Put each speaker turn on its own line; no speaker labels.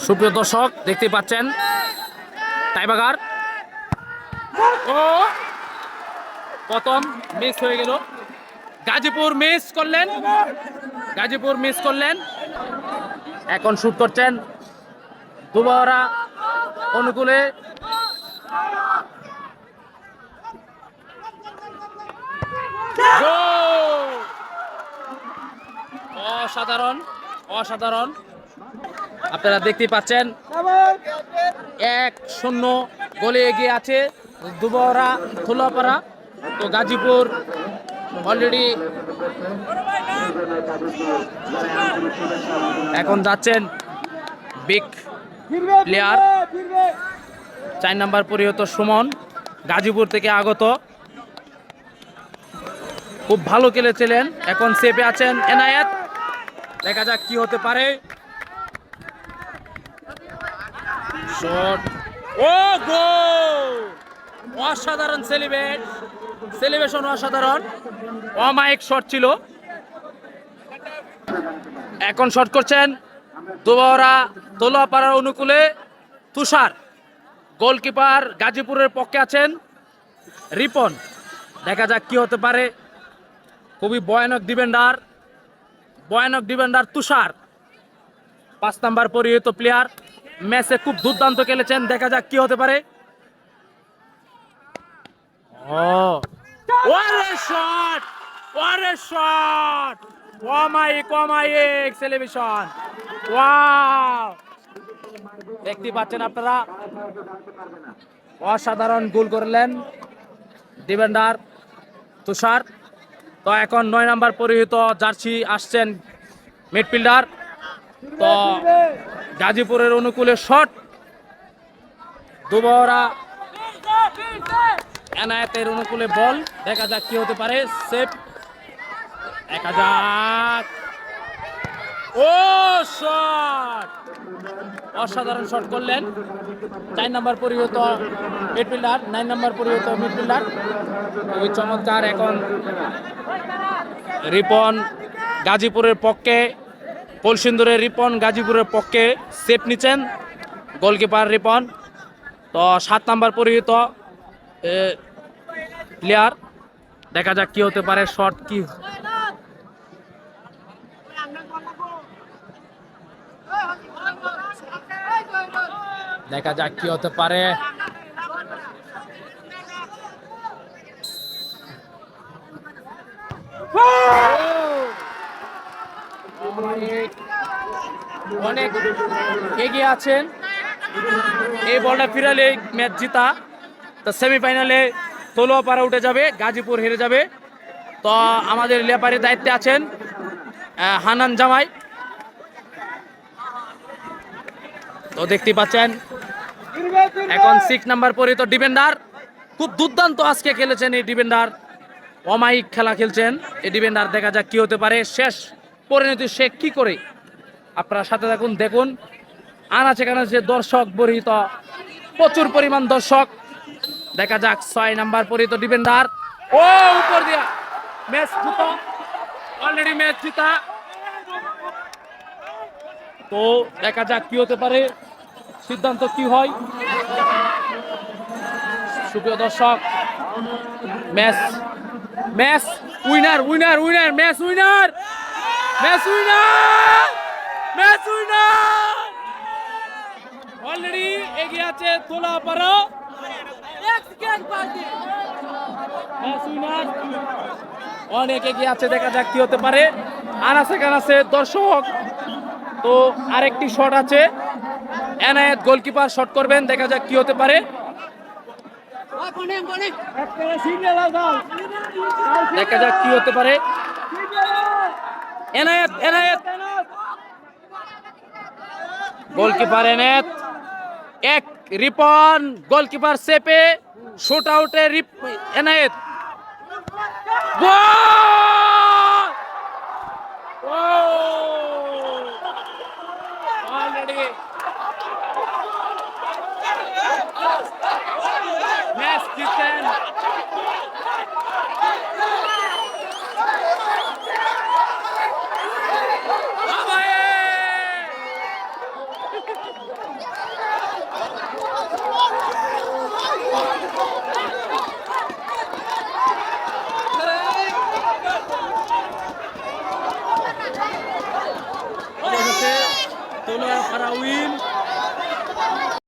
সুপ্রিয় দর্শক দেখতে পাচ্ছেন টাইবাগার ও প্রথম মিস হয়ে গেল। গাজীপুর মিস করলেন। এখন শুট করছেন দুবারা অনুকূলে। অসাধারণ আপনারা দেখতে পাচ্ছেন 1-0 গোলে এগিয়ে আছে দুবারা থুলাপাড়া। তো গাজীপুর অলরেডি এখন যাচ্ছেন বিগ প্লেয়ার 4 নম্বর পরিহত সুমন, গাজীপুর থেকে আগত, খুব ভালো খেলেছিলেন। এখন সেপে আছেন এনায়েত, দেখা যাক কি হতে পারে। শট ও গোল! অসাধারণ সেলিব্রেশন, অসাধারণ অমায়িক শট ছিল। এখন শট করছেন দুবারা তোলাপাড়ার অনুকূলে তুষার। গোলকিপার গাজীপুরের পক্ষে আছেন রিপন, দেখা যাক কি হতে পারে। খুবই ভয়ানক ডিফেন্ডার তুষার, 5 নাম্বার পরিহিত প্লেয়ার, ম্যাচে খুব দুর্দান্ত খেলেছেন, দেখা যাক কি হতে পারে। অমায়িক সেলিব্রেশন, ওয়াও! দেখতে পাচ্ছেন আপনারা, অসাধারণ গোল করলেন ডিফেন্ডার তুষার। তো এখন 9 নাম্বার পরিহিত জার্সি আসছেন মিডফিল্ডার। তো গাজীপুরের অনুকূলে শট, দুবারা এনায়েতের অনুকূলে বল, দেখা যাক কি হতে পারে। সেভ, দেখা যাক। ও শট! অসাধারণ শট করলেন 4 নাম্বার পরিহিত মিডফিল্ডার, 9 নাম্বার পরিহিত মিডফিল্ডার, ওই চমৎকার। এখন রিপন গাজীপুরের পক্ষে, কলসিন্দুরের রিপন গাজীপুরের পক্ষে সেভ নিচ্ছেন গোলকিপার রিপন। তো 7 নাম্বার পরিহিত প্লেয়ার, দেখা যাক কি হতে পারে। শট কি, দেখা যাক কি হতে পারে। অনেক এগিয়ে আছেন, এই বলটা ফিরালে ম্যাচ জিতা। তো সেমিফাইনালে তোলোয়াপাড়া উঠে যাবে, গাজীপুর হেরে যাবে। তো আমাদের লেপারের দায়িত্বে আছেন হানান জামাই। তো দেখতে পাচ্ছেন এখন 6 নাম্বার পরিহিত ডিফেন্ডার, খুব দুর্দান্ত আজকে খেলেছেন এই ডিফেন্ডার, অমায়িক খেলা খেলছেন এই ডিফেন্ডার, দেখা যাক কি হতে পারে। শেষ পরিণতি সে কি করে, আপনারা সাথে থাকুন, দেখুন। আনাচে কানাচে দর্শক বরিহিত, প্রচুর পরিমাণ দর্শক, দেখা যাক 6 নাম্বার পরিহিত ডিফেন্ডার, ও উপর দিয়া ম্যাচ জিতা, অলরেডি ম্যাচ জিতা। তো দেখা যাক কি হতে পারে, সিদ্ধান্ত কি হয়। সুপ্রিয় দর্শক, ম্যাচ উইনার অলরেডি এগিয়ে আছে তোলাপাড়া, অনেক এগিয়ে আছে, দেখা যাক কি হতে পারে। আনাচে কানাচে দর্শক। তো আরেকটি শট আছে, এনায়েত গোলকিপার শট করবেন, দেখা যাক কি হতে পারে। দেখা যাক কি হতে পারে। এনায়েত গোলকিপার, এনায়েত এক, রিপন গোলকিপার সেপে শুট আউটে এনায়েত অলরেডি ম্যাচ জিতেন। অবশেষে তলোয়ার ফারাউইন